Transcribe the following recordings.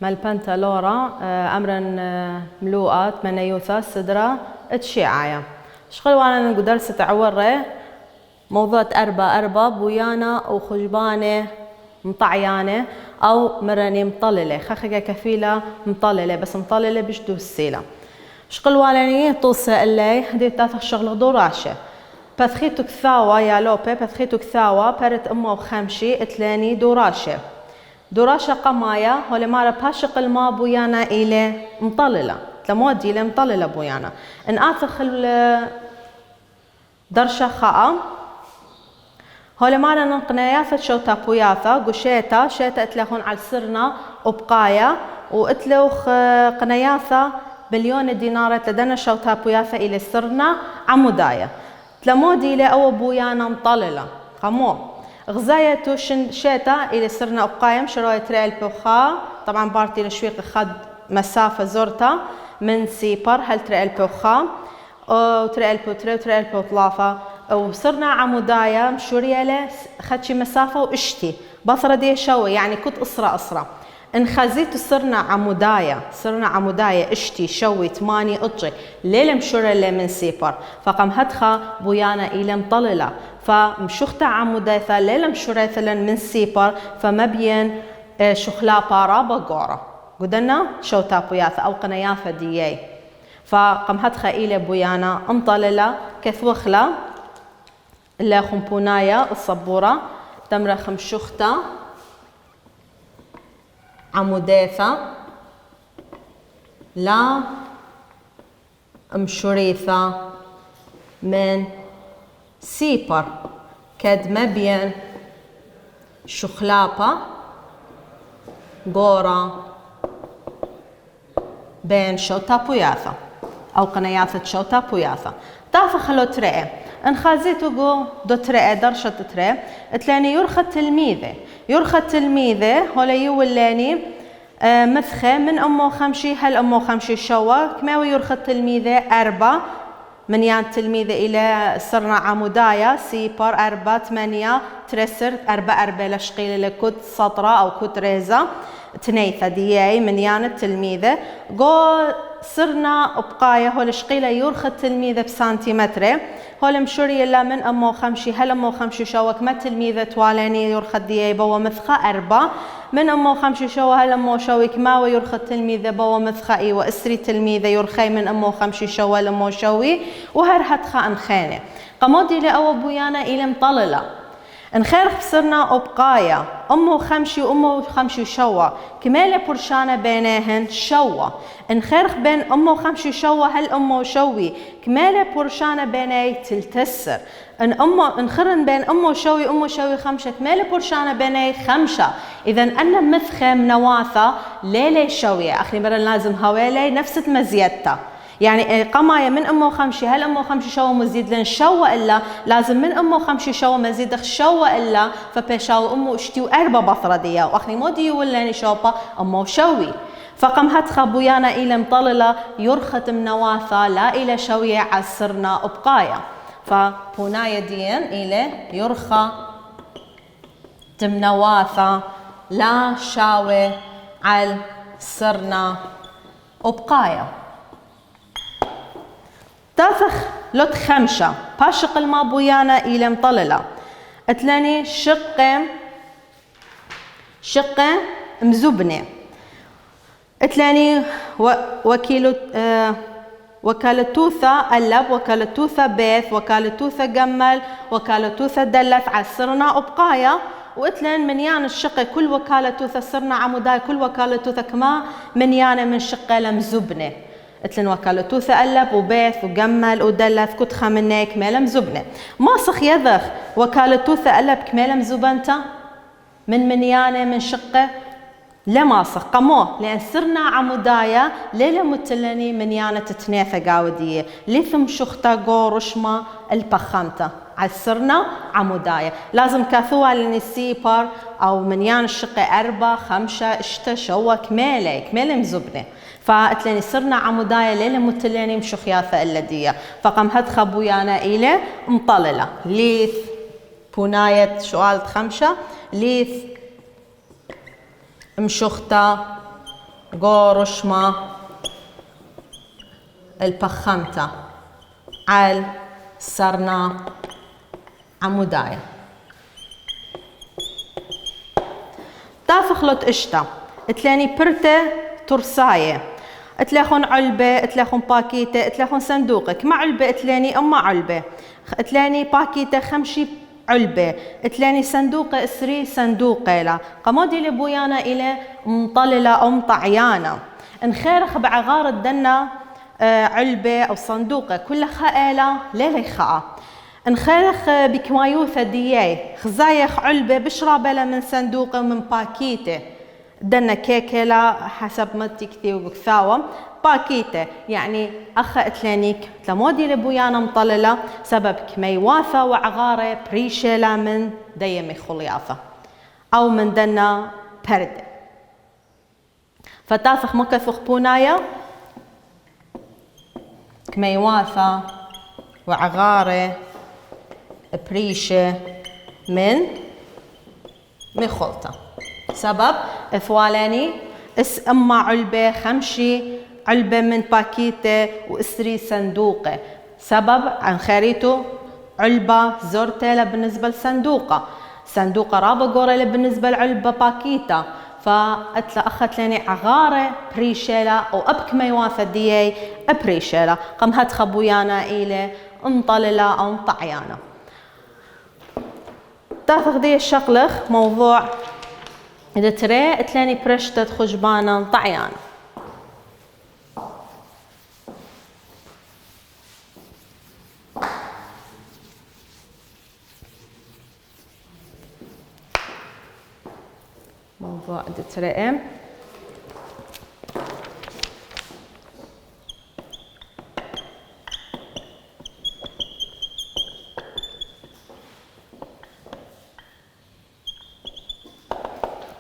مالبنتا لورا أمرا ملوءة منيوثة سدرة تشيعايا شغل وانا نقدر ستعوري موضوع أربا بويانا وخجبانة مطعيانة أو مرني مطللة خخقة كفيلة مطللة بس مطللة بجدو السيلة شغل والاني توصي اللي هدي تاثق شغل دوراشة بثخيتو كثاوة يا لوبي بثخيتو كثاوة برت أمه وخمشي اتلاني دوراشة قمايا هولي مارا باشق الماء بويانا إلي مطللة تلمودي إلي مطللة بويانا إن آثخ درشة خاء هولي مارا نقنياثة شوتا بوياثة قشيتا شيتا اتلهون على سرنا وبقايا واتلوخ قنياثة بليون دينار لدنا شوتا بوياثة إلي سرنا عمودايا تلمودي إلي أو بويانا مطللة قمو غزايتو شيتا إلي سرنا وبقايا مشروي تريل بوخا طبعا بارتي لشويق خد مسافة زرتا من سيبر هل تريل بوخا وتريل بو تري وتريل بو طلافة وصرنا عمودايا مشوريالة خدشي مسافة واشتي بصرة دي شوي يعني كنت أسرة إن خزيتو صرنا عمودايا اشتي شوي 8 اطجي ليلة مشوريالة من سيبر فقام هدخا بويانا إلى مطللة فمشوختا عمودايا ليلة مشوريالة من سيبر فما بين شخلا بارا بقورة قدنا شوتا بوياثا أو قنياثة دياي فقام هدخا إلى بويانا مطللة كثوخلا اللي خمبونايا الصبورة تمرة خمشوختا عموديثة لا مشوريثة من سيبر كد مبين شخلابة قورة بين شوتا بوياثة أو قنياثة شوتا بوياثة تافا خلو ترئي ان خازيتو جو دو ترئي درشة ترئي تلاني يرخى التلميذة هولا يولاني مثخة من أمو خمشي هل أمو خمشي شوا كماوي يرخى التلميذة 4 من يان التلميذة إلى صرنا عمودايا سيبر 4 8 ترسر 4 لشقيلة لكود سطرة أو كود ريزة تنيثة دياي من يان التلميذة جو صرنا بقايا هول شقيلة يرخى التلميذة بسنتيمتر هول مشوري إلا من أمو خمشي هل أمو خمشي شوك ما التلميذة توالاني يرخى دياي بوا مثخة 4 من أمو خمشي شوا هل أمو شويك ما ويرخى التلميذة بوا مثخة إي وإسري تلميذة يرخي من أمو خمشي شوا لأمو شوي وهر هتخا أنخانة قمودي لأو بويانا إلى مطللة انخير خسرنا وبقايا أمو خمشي وأمو خمشي شوا كمالة برشانة بينهن شوا انخير بين أمو خمشي شوا هل أمو شوي كمالة برشانة بيني تلتسر انخرن بين أمو شوي 5 كمالة برشانة بيني 5 إذا أنا مثخة منواثة ليلة شوية أخري مرة لازم هوالي نفس مزيتها يعني قماية من أمو خمشي هل أمو خمشي شوا مزيد لن شوا إلا لازم من أمو خمشي شوا مزيد شوا إلا فبيشاو أمو اشتي 4 بطرة ديا وأخني مودي ولاني شوبا أمو شوي فقم هتخا بويانا إلى مطللة يرخت منواثة لا إلى شوية عسرنا أبقايا فبونايا ديان إلى يرخى تمنواثة لا شاوي على سرنا أبقايا تافخ لوت 5 باشق الماء بويانا إلى مطللة اتلاني شقة مزبنة اتلاني وكالتوثة اللب وكالتوثة بيث وكالتوثة جمل وكالتوثة دلث عسرنا أبقايا واتلان منيان الشقة كل وكالتوثة صرنا عموداي كل وكالتوثة كما منيانة من شقة لمزبنة اتلن وكالتوثة ألب وبيث وجمل ودلث كتخة مني كمالة مزبنة ماسخ يذخ وكالتوثة ألب كمالة مزبنتا من منيانة من شقة لماسخ قموه لأن صرنا عمودايا ليلة متلني منيانة تتنيثة قاودية لثم شختا قورشما البخمتا عسرنا عمودايا لازم كاثوها لنسيبر أو منيان الشقة 4 5 اشتا شوا كمالة مزبنة فاتلاني صرنا عمودايا ليلة متلاني مشخياثة اللدية فقام هدخا بويانا إلى مطللة ليث بوناية سؤال 5 ليث مشختا قورشما البخمتا عال سرنا عمودايا تافخلوت اشتا تلاني برتة ترساية تلاخون علبة تلاخون باكيتة تلاخون صندوقك ما علبة تلاني أما علبة تلاني باكيتة خمشي علبة تلاني صندوقة اسري صندوقة لا قمودي لبويانا إلى مطللة أو مطعيانة نخيرخ بعغار الدنا علبة أو صندوقة كل خائلة ليلي خاء نخيرخ بكمايوثة دياي خزايخ علبة بشرابة من صندوقة ومن باكيتة دنا كيكلا حسب ما تكتي وبكثاوة باكيتة يعني أخا اتلانيك تلمودي لبويانا مطللة سبب كميواثة وعغارة بريشيلا من ديمي خلياثة أو من دنا بردة فتافخ مكثخ بونايا كميواثة وعغارة بريشة من خلطة سبب اثوالاني اما علبة خمشي علبة من باكيتة واسري صندوقة سبب عن خريتو علبة زورتيلا بالنسبة لصندوقة صندوقة رابا قوريلا بالنسبة لعلبة باكيتة فأتلا أخت لاني عغارة بريشيلا أو أبك ميواثة ديي بريشيلا قم هتخبويانا إلي انطللا أو انطعيانا تافخ دي الشغلخ موضوع إذا ترى تلاني برشتة خجبانا طعيان موضوع إذا ترى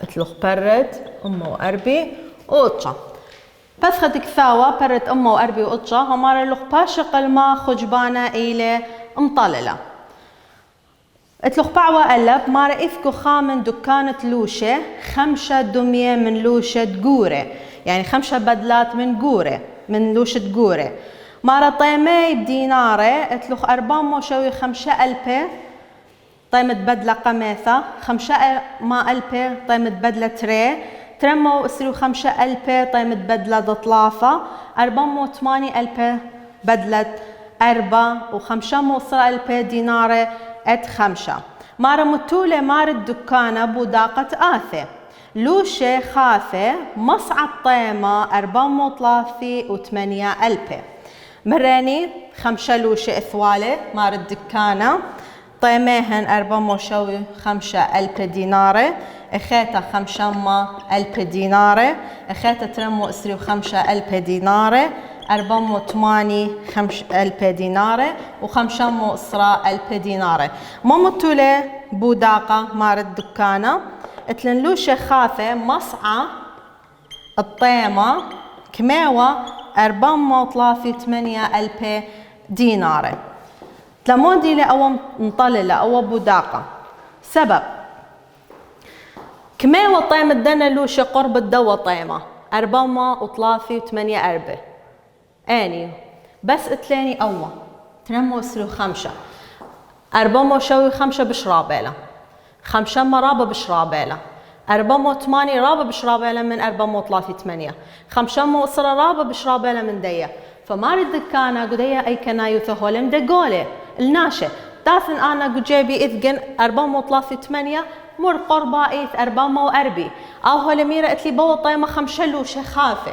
اتلوخ برد أمه وأربي وقطشة بس خدك ثاوة برد أمه وأربي وقطشة همار اللوخ باشق الماء خجبانا إلى مطللة اتلوخ بعوة قلب مارا إفكو خامن دكانة لوشة 5 دمية من لوشة قورة يعني 5 بدلات من قورة من لوشة قورة مارا طيمي بدينارة اتلوخ 405 ألبة طيمة بدلة قميثة 5 ما ألبة طيمة بدلة ترمو اسرو 5 ألبة طيمة بدلة دطلافة 408 ألبة بدلة أربا و5 موصرة ألبة دينارة ات 5 مارا متولة مار الدكانة بوداقة آثة لوشة خاثة مصعد طيمة 408 ألبة مراني 5 لوشة إثوالة مار الدكانة طيميهن 405 ألبة دينارة اخيتا 5 ألبة دينارة اخيتا ترمو اسري 5 ألبة دينارة 408 ألبة دينارة و5 مصرة ألبة دينارة ما متولة بوداقة مار الدكانة اتلنلوشة خاثة مصعة الطيمة كميوة 408 ألبة دينارة تلمودي لأو مطللة أو بوداقة سبب كميوة طيمة دنا لوشة قرب الدوا طيمة 408 أربة اني بس اتلاني أول تنمو اسلو 5 405 بشرابيلة 5 مرابة بشرابيلة 408 رابة بشرابيلة من 408 5 موصرة رابة بشرابيلة من دية فماري الدكانة قدية أي كنايو ثهولم دقولة الناشة تاثن أنا قجيبي إذقن 408 مر قربا إيث 440 أو هولي ميرا إتلي بوا طيمة 5 لوشة خافة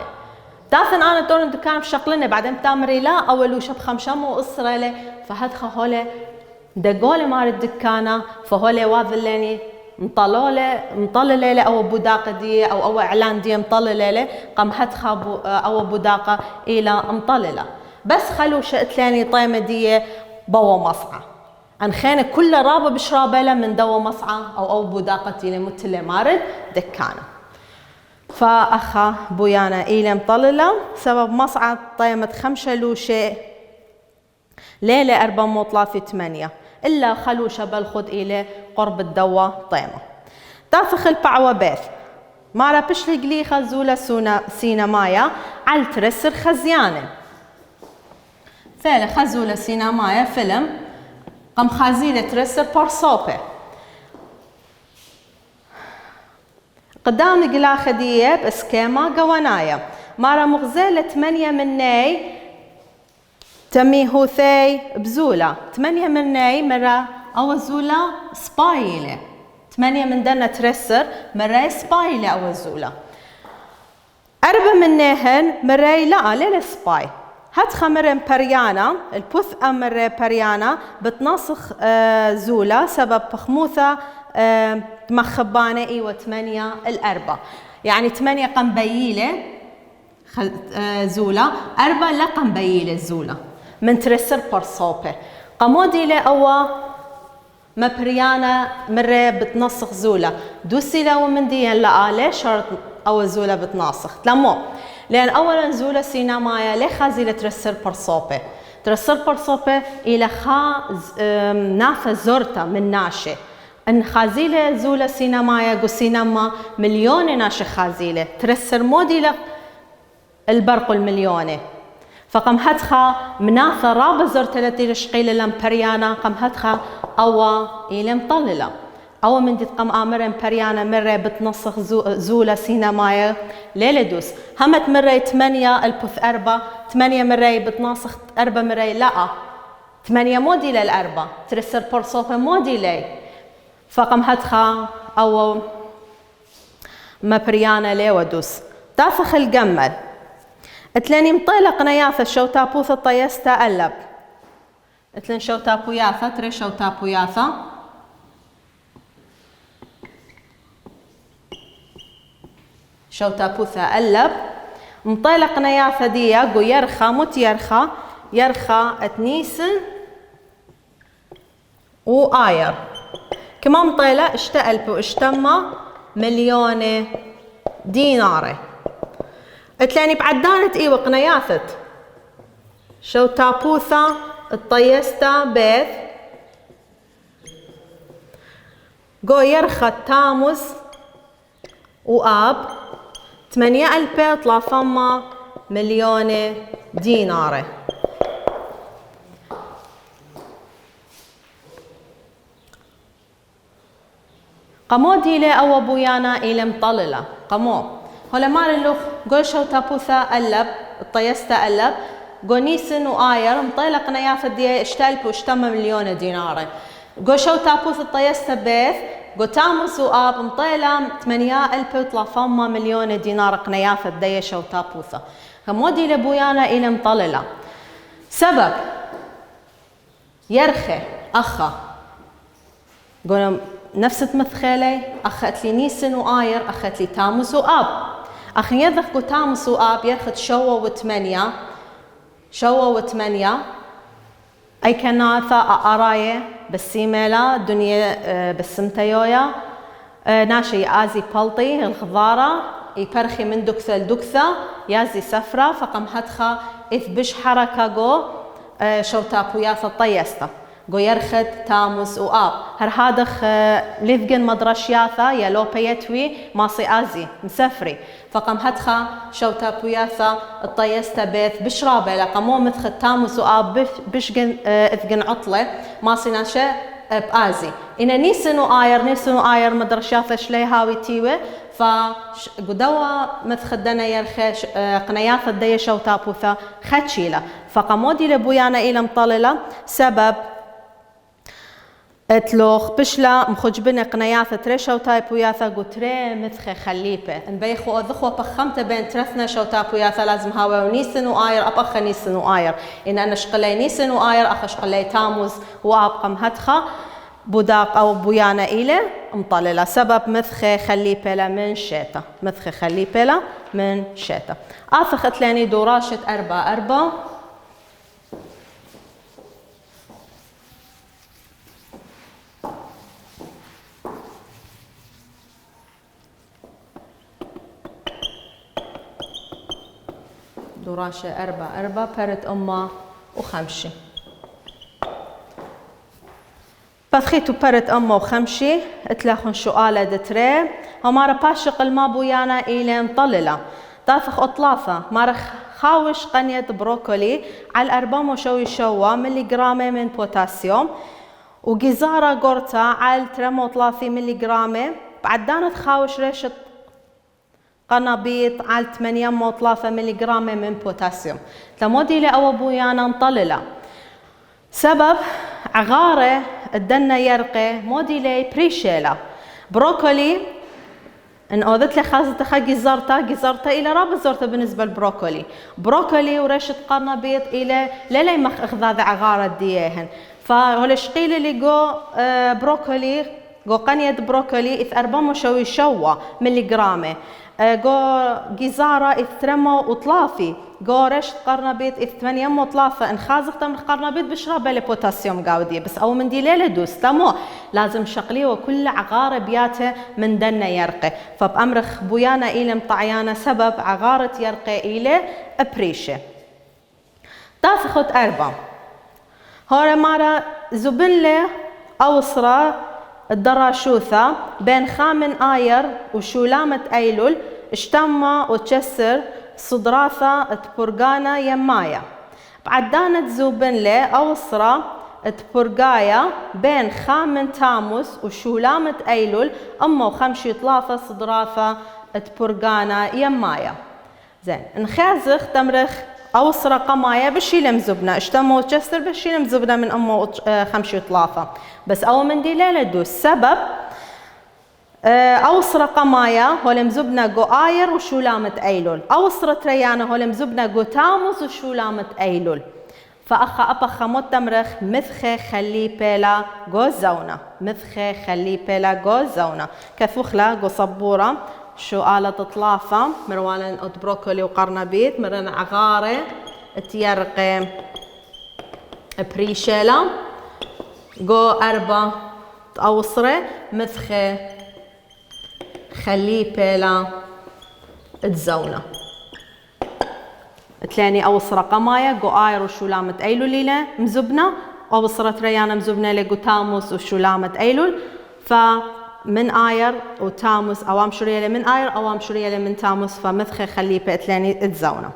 تاثن أنا تورن دكان بشقلنا بعدين تامري لا أول لوشة ب5 مو إسرائيلي فهدخل هولي دقولة ماري الدكانة فهولي واذليني مطللة أو بوداقة دي أو إعلان دي مطللة قام هدخل أو بوداقة إلى مطللة بس خلو شقتلاني طيمة دي بوا مصعة أنخينا كل رابة بشرابلة من دوا مصعة أو بوداقتي لمتلة مارد دكانة فأخا بويانا إلى مطللة سبب مصعة طيمة 5 لوشة ليلة 408 إلا خلو شبل خد إلى قرب الدوا طيمة تافخ البعوة بيث مارا بشلي قليخة زولا سينا مايا على ترسر خزيانة ثالث خزولا سينا مايا فيلم قم خازيلة ترسر برصوبة قدام قلاخة دية باسكيما قوانايا مارا مغزالة 8 مني تميهوثي بزولا 8 مني مرة أو زولا سبايلة 8 من دنا ترسر مرة سبايلة أو زولا 4 منهن مرة لا للسباي هات خمر بريانا البث أمر بريانا بتناسخ زولا سبب بخموثة مخبانة ايوه 8 الأربع يعني 8 قنبيلة زولا 4 لا قنبيلة زولا من ترسر برصوبة قموديلة أو مبريانا مرة بتنسخ زولا دوسي لو من ديان لا ليش شرط أو زولا بتناسخ تلمو لأن أولا زولا سينا مايا ليه خازيلة ترسر برصوبة ترسر برصوبة إلى نافة زورتا من ناشي ان خازيله زولا سينا مايا قو سينما مليون ناشي خازيله ترسر مودي البرق المليونه فقم هتخا مناثة رابا زرت التي رشقيلة لمبريانا قم هتخا أو إلى مطللة أو من دي قم آمر مبريانا مرة بتنسخ زولا سينا مايا ليلة دوس همت مرة 8 البث 4 8 مرة بتناسخ 4 مرة لا 8 مودي للأربعة ترسر برصوفة مودي لي فقم هتخا أو مبريانا لي ودوس تافخ الجمل اتلاني مطيلق نياثة شو تابوثة طيستا ألب اتلان شو تابو ياثة تري شو تابو ياثة شو تابوثة ألب مطيلق نياثة دي قو يرخى مت يرخى اتنيسن وآير كما مطيلة اشتألب واشتمى مليون ديناري اتلاني بعدانت ايوه قنياثت شو تابوثة الطيستا بيث قو يرخى تاموز وآب 8,000 مليون ديناري قمو ديلي أو بويانا إلى مطللة قمو هلا مال اللوخ قول شو تابوثا ألب الطيستا ألب قو نيسن وآير مطيلق نيافة دي اشتلب واشتم مليون ديناري قو شو تابوث الطيستا بيث قو تاموس وآب مطيلة 8,000 مليون دينار قنيافة دي شو تابوثا قمو ديلي بويانا إلى مطللة سبب يرخي أخا قول نفس تمثخيلي أخذت لي نيسن وآير أخذت لي تاموس وآب أخي يذخ تاموس وآب يرخد شوى وثمانية أي كناثة أراية بالسيميلة دنيا بالسمتيويا ناشي آزي بلطي الخضارة يبرخي من دكثة لدكثة يازي سفرة فقم هدخا إذ بش حركة جو شو تابو ياثة طيستا قو يرخد تاموس وآب هادخ لذقن مدرشياثا يلو بيتوي ماسي آزي مسفري فقم هدخا شو تابوياثا الطيستا بيث بشرابه لقمو مثخ تاموس وآب بشقن اذقن عطلة ماسي ناشا بآزي إنا نيسن وآير مدرشياثا شلي هاوي تيوه فقدوا متخدنا يرخش قنياثة دي شو تابوثا خدشيلة فقمودي لبويانا إلى مطللة سبب اتلوخ بشلا مخجبنا قنياثة تري شو تابوياثا قتري متخي خليبه انبيخو اذخو بخمت بين ترثنا شو تابوياثا لازم هاوي ونيسن وآير أبخ نيسن وآير إن أنا شقلي نيسن وآير أخ شقلي تاموز وأبقى مهدخة بوداق أو بويانا إلى مطللة سبب مثخي خليبه من شيتا مثخي خليبه من شيتا آثخ اتلاني دوراشة 4 دوراشة 4 برد أمه وخمشي فثخيتو برد أمه وخمشي اتلاخن شؤالة دتري ومارا باشق الما بويانا إلى مطللة تافخ أطلافة مارا خاوش قنية بروكولي على 4 ملي جرام من بوتاسيوم وجزارة قرطة على 3 ملي جرام بعد دانت خاوش ريشة قنابيط على 8 ملي جرام من بوتاسيوم تمودي أو بويانا مطللة سبب عغارة الدنا يرقي موديلي بريشيلا بروكولي ان اوذت لي خازت خا جزرتا الى راب زورتا بالنسبه للبروكولي بروكولي ورشه قرنبيط الى للي مخ اخذاذ عغاره ديهن فهول شقيل اللي جو بروكولي جو قنيه بروكولي اث 4 ملي جرام جو جزاره اث 3 جو رشة قرنبيط اث 8 ان خازقتا من قرنبيط بشربه لبوتاسيوم قاوديه بس او من دي ليله دوس تمو لازم شقليه وكل عغاره بياته من دنا يرقي فبامرخ بويانا الى مطعيانا سبب عغاره يرقي الى ابريشه تاسخت 4 هورا مارا زبنله اوصره الدراشوثة بين خامن آير وشولامة أيلول اشتمة وتشسر صدراثة تبرقانا يمايا بعد دانت زوبنلي أوصرة تبرقايا بين خامن تاموس وشولامة أيلول أما وخمشي طلافة صدراثة تبرقانا يمايا زين نخازخ تمرخ أوصرة قمايا بشيل مزبنة اشتموا وتشسر بشيل مزبنة من أمه خمشي طلافة بس أو من دي ليلة دوس سبب أوصرة قمايا هول مزبنة جو آير وشولامة أيلول أوصرة ريانة هول مزبنة جو تاموس وشولامة أيلول فأخا أبخا متمرخ مثخي خلي بيلا جو زونة مثخي خلي بيلا جو زونة كفخلة جو صبورة شو آلة طلافة مروالا أوت بروكولي وقرنبيط مرن عغارة تيرقي بريشيلا جو 4 أوصرة مثخي خلي بيلا تزونة تلاني أوصرة قمايا جو آير وشولامة أيلول ليلة مزبنة أوصرة ريانة مزبنة لجو تاموس وشولامة أيلول فمن آير وتاموس أوام شريالة من آير أوام شريالة من تاموس فمثخي خلي بيتلاني تزونة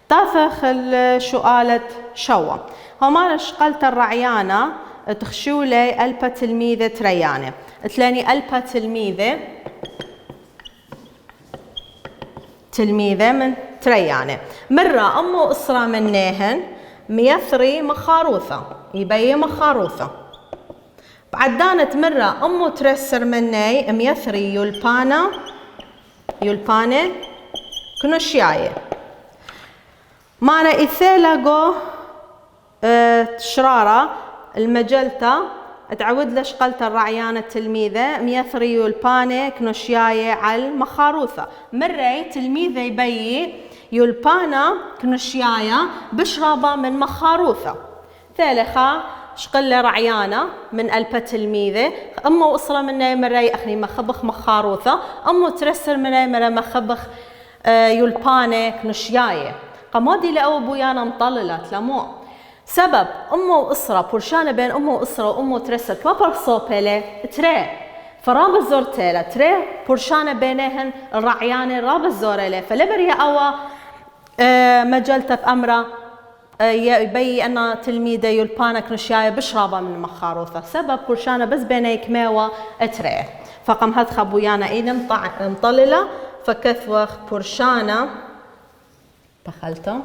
تافخ الشؤالة شوا هما شقلت الرعيانة تخشولي ألبا تلميذة تريانة تلاني ألبا تلميذة من تريانة مرة أمو أسرة منيهن ميثري مخاروثة يبي مخاروثة بعد دانت مرة أمو ترسر مني ميثري يلبانة كنوشياية مانا إثيلاغو شرارة المجلتا تعود لش قلت الرعيانة التلميذة ميثري يلبانة كنوشياية على المخاروثة مرة تلميذة يبي يلبانة كنوشياية بشرابة من مخاروثة ثالثة شقلة رعيانة من ألبا تلميذة أمو أسرة مني مرة أخني مخبخ مخاروثة أمو ترسل مني مرة مخبخ يلبانة كنوشياية قمودي لأو بويانا مطللة تلمو سبب أمو أسرة برشانة بين أمو أسرة وأمو ترسل ما برصوبة تري فراب الزورتيلا تري برشانة بينهن الرعيانة راب الزوريلة فلبريا أوا مجلتة بأمرة يبي أن تلميذة يلبانا كنشياية بشرابة من مخاروثة سبب برشانة بس بينيك ميوة تري فقم هدخ بويانا إينا مطللة فكثوخ برشانة بخلته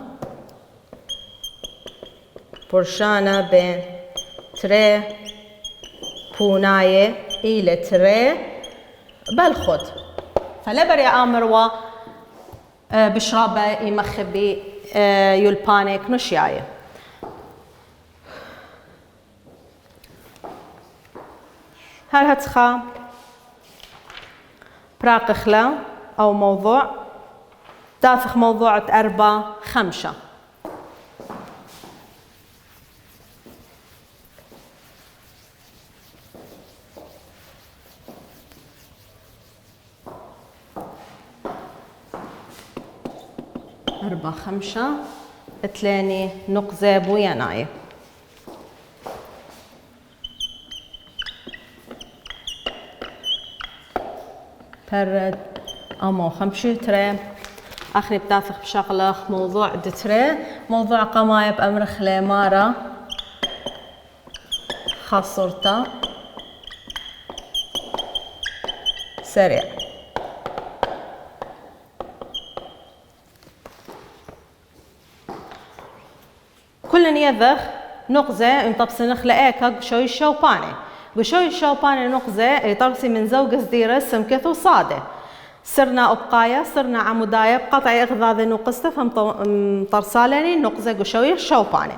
برشانة بين تري بوناية إلى تري بالخد فلبري آمروا بشرابة يمخبي يلباني كنوشياية هل هتخا براقخلة أو موضوع تافخ موضوع 4-5 4-5 تلاني نقزة بوياناي برد أمو خمشي تري آخري بتاثخ بشغلة موضوع دتري موضوع قماية بأمرخ لمارة خاصرتا سريع كلن يذخ نقزة انطبس نخلة ايكا قشوي الشوباني قشوي الشوباني نقزة يطرسي من زوج صديرة سمكث وصادة صرنا أبقايا صرنا عمودايا بقطع إغذاذ نقصته فمطرسالني نقزة قشوي الشوباني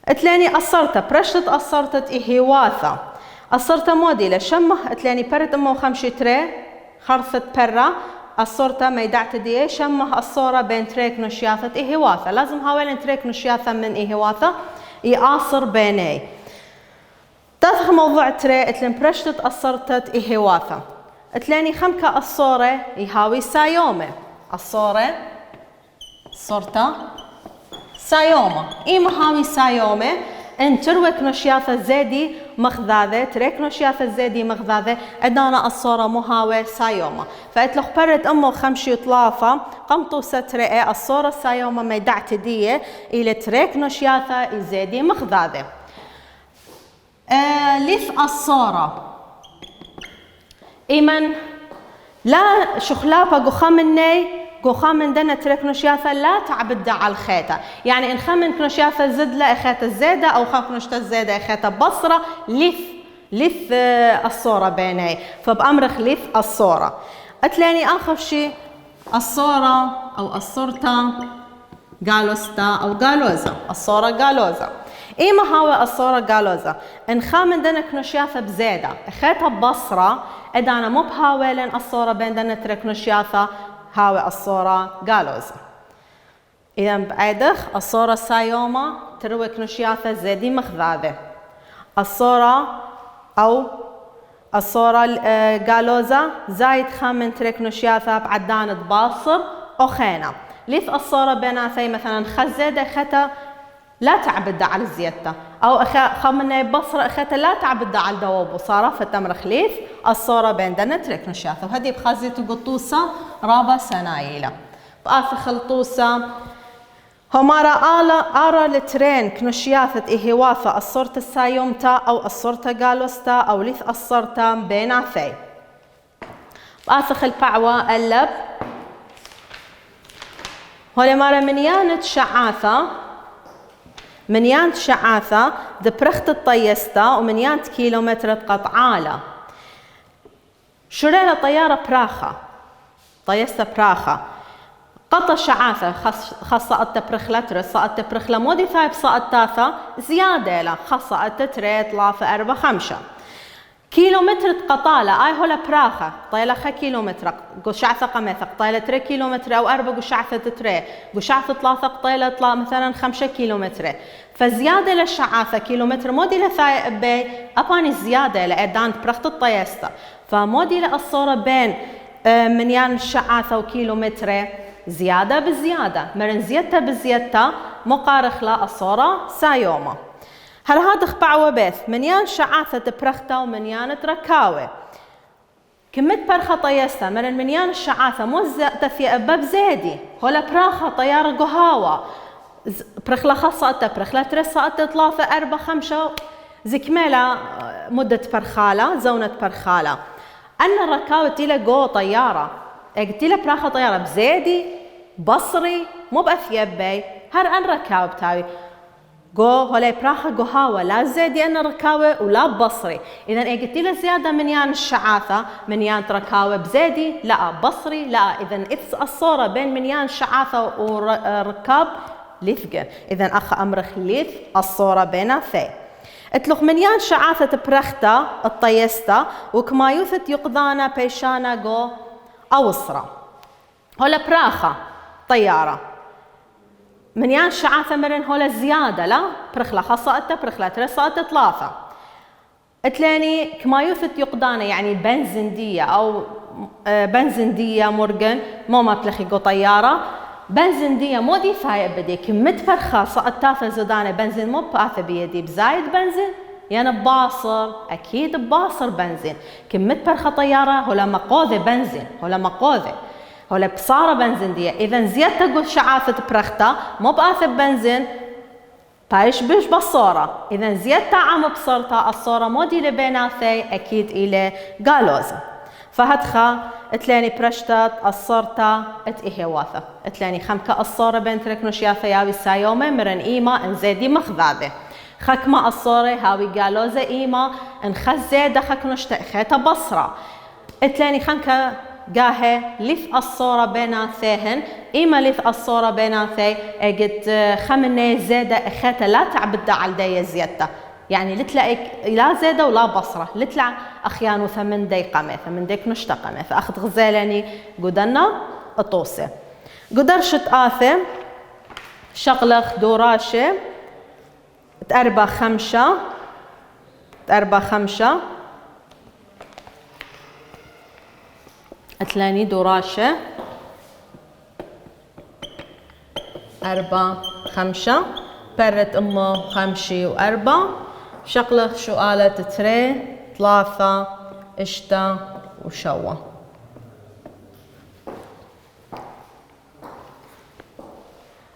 اتلاني قصرته برشت قصرتت إهواثة قصرته موديلة شمه اتلاني برد أمو خمشي تري خرثت برا قصرته ميدعت ديه شمه الصورة بين تريك نشياثة إهواثة لازم هاولين تريك نشياثة من إهواثة يقاصر بيني تاثخ موضوع تري اتلين برشتت قصرتت إهواثة اتلاني خمكة الصورة يهاوي سايومة الصورة صورته سايومة هاوي سايومة ان تروك نشياثة زيدي مخذاذة تريك نشياثة زيدي مخذاذة ادانا الصورة مهاوي سايومة فاتلخ برد امو خمشي طلافة قمتو سترئي الصورة سايومة ميدعت ديه الى تريك نشياثة زيدي مخذاذة ليث الصورة إيمن لا شخلافة قخا من دنا ترك نشياثة لا تعبد على الخيطة يعني إن خمن كنشياثة زد لا إخيطة زيادة أو خاف نشتا زيادة إخيطة بصرة لث الصورة بيني فبأمرخ لث الصورة أتلاني آخر شي الصورة أو الصورتا قالوستا أو قالوزة الصورة قالوزة إيما هاوي الصورة قالوزة إن خامن دنا كنشياثة بزيادة إخيطة بصرة إدانا مو بهاولن الصورة بين دنا ترك نشياثة هاوي الصورة قالوزة إذا بعيدخ الصورة سايومة تروك نشياثة زيدي مخذاذة الصورة أو الصورة قالوزة زايد خامن ترك نشياثة بعدان باصر أو خينة ليث الصورة بيناثي مثلا خزيدة ختا لا تعبد على الزيادة أو خمنا بصرة أخيتها لا تعبد على الدواب وصارة فتمر خليف الصورة بين دنا ترك نشاثة وهذه بخزيت قطوسة رابا سنايلة بآث خلطوسة همارا آرا لترين كنشياثة إهواثة الصورة السايومتا أو الصورة قالوستا أو ليث الصورة بيناثي بآث خلبعوة اللب هولي مارا منيانة شعاثة منيانت شعاثة دبرخت الطيستا ومنيانت كيلومتر قطعالة شريلة طيارة براخة طيستا براخة قطع شعاثة خاصة التبرخلة ترصة التبرخلة مودي ثايب صاء زيادة لا خاصة التتري طلافة 4 5 كيلومتر قطالة آي هولا براخة طيلة 5 كيلومتر قشعثة قميثة طيلة 3 كيلومتر أو 4 قشعثة تري قشعثة 3 طيلة مثلا 5 كيلومتر فزيادة للشعاثة كيلومتر مودي لثايب بي أباني زيادة لأدان برخت الطيستا فمودي للصورة بين منيان الشعاثة وكيلومتر زيادة بالزيادة مرن زيادة بالزيادة مقارخ للصورة سايومة هل هذا خبعوة بث منيان شعاثة برخته ومنيان تركاوة كمت برخة طيستا مرن منيان الشعاثة مو في أباب زيدي هولا براخة طيارة قهاوة برخلة خاصة برخلة ترسة 3 4 5 زكملة مدة برخالة زونة برخالة أنا الركاوة تيلا جو طيارة تيلا براخة طيارة بزيدي بصري مو بأثياب بي هر أن ركاوة بتاوي جو هولاي براخة قهاوة لا زيدي أنا ركاوة ولا بصري إذا قلتيلا زيادة منيان الشعاثة منيان ركاوة بزيدي لا بصري لا إذا الصورة بين منيان شعاثة وركاب ليثقن إذا أخ أمرخ ليث الصورة بينا في اتلخ منيان شعاثة برختا الطيستا وكما يوثت يقضانا بيشانا جو أوصرة هولا براخة طيارة منيان شعاثة مرن هولا زيادة لا برخلة خاصة برخلة ترسة 3 اتلاني كما يوثت يقضانا يعني بنزندية أو بنزندية مرقن مو ما تلخي جو طيارة بنزندية مو دي فايق بدي كمت فرخة صقطافة زدانة بنزين مو بآثة بيدي بزايد بنزين يعني باصر أكيد باصر بنزين. كمت برخة طيارة هولا مقوذة بنزين، هولا مقوذة، هولا بصارة بنزين دي. إذا زيادة تقول شعافة برختا مو بآث بنزين بايش بيش بالصورة. إذا زيادة عم بصرتا الصورة مو دي لبيناثي أكيد إلى غالوزة. فهدخا اتلاني برشتات الصورتا اتإيه واثة اتلاني خمكة الصورة بين تركنوش يا ثيابي سايومة مرن إيما انزيدي مخذاذة خكما الصورة هاوي غالوزة إيما انخزيدة خكنوش تأخيتا بصرة اتلاني خمكة قاهي لف الصورة بيناثيهن إيما لف الصورة بيناثي اجد خمني زيادة اخيتا لا تعبد على دي زيادة يعني لتلاقي لا زيادة ولا بصرة لتلع أخيانو 8 دقيقة 8 دقيقة نشتقمة فأخذ غزالاني قدرنا الطوسة قدرشت آثم شغلخ دوراشة تأربع خمشة أتلاني دوراشة 4 5 برت أمه 5 و4 شغلخ شقالة 3 إشتا وشوا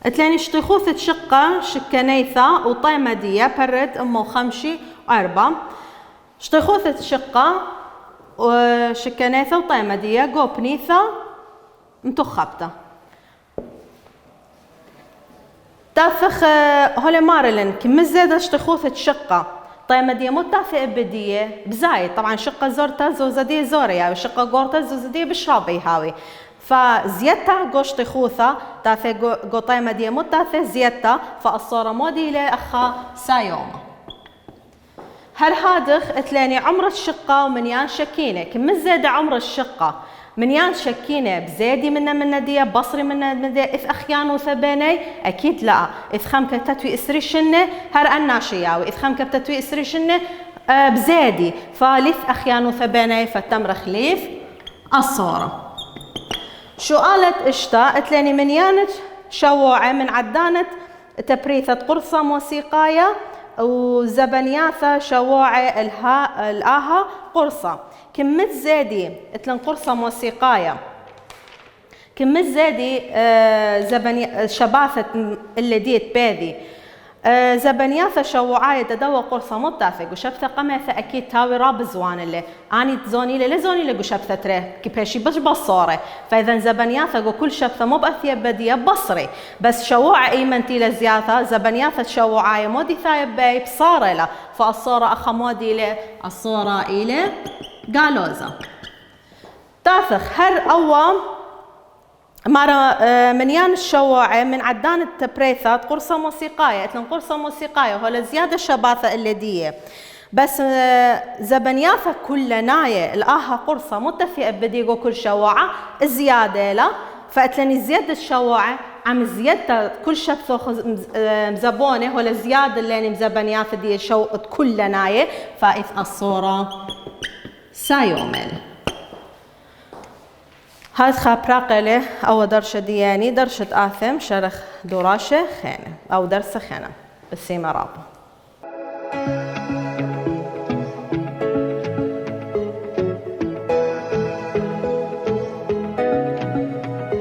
اتلاني شتخوثة شقة شكنيثة وطيمة دية برد أمه 5 و4 شتخوثة شقة وشكنيثة وطيمة دية قوبنيثة متخبتة تافخ هولي مارلين كم زيادة شتخوثة شقة طيمة دية مو تافه إبدية بزايد طبعا شقة زورتا زوزدية زوريا وشقة غورتا زوزدية بالشابي هاوي فزيادة قوش تخوثة تافه قو طيمة دية مو تافه زيادة فالصورة مودي لأخا سايوما هل هادخ اتلاني عمر الشقة ومنيان شكينة كم زيادة عمر الشقة منيان شكينة بزيدي منا دية بصري منا دية إذ أخيانو ثباني أكيد لا إذ خمكة تتوي إسريشنة هر أنا شياوي إذ خمكة تتوي إسريشنة بزيدي فليف أخيانو ثباني فتم خليف الصورة شو قالت إشتا اتلاني منيانت شووعة من عدانة تبريثة قرصة موسيقاية وزبنياثة شووعة الآها قرصة كمت زادي اتلن قرصة موسيقاية كمت زادي شباثة اللي ديت باذي زبنياثة شووعاية تدوى قرصة متافق وشبثة قميثة أكيد تاوي راب زوان اللي أني زوني لزوني لقو شبثة تريه كيباشي بش بصورة فإذا زبنياثة وكل شبثة مو بأثية بدية بصري بس شووعة إيمنتي لزياثة زبنياثة شووعاية مودي ثايب باي بصارة لا فالصورة أخا مودي له الصورة إلى غالوزة تافخ هر أوام مرة منيان الشواعي من عدان التبريثات قرصة موسيقاية اتلن قرصة موسيقاية هو لزيادة الشباثة اللي دي بس زبنياثة كل ناية الآها قرصة متفقة بديقو كل شواعة الزيادة لا فاتلني زيادة الشواعي عم زيادة كل شبث مزبونة هو لزيادة اللي مزبنياثة دي شوقت كل ناية فإذ الصورة سايومل هاد خابراقلة أو درشة دياني درشة آثم شرخ دراشة خانة أو درس خانة بالسيمة رابو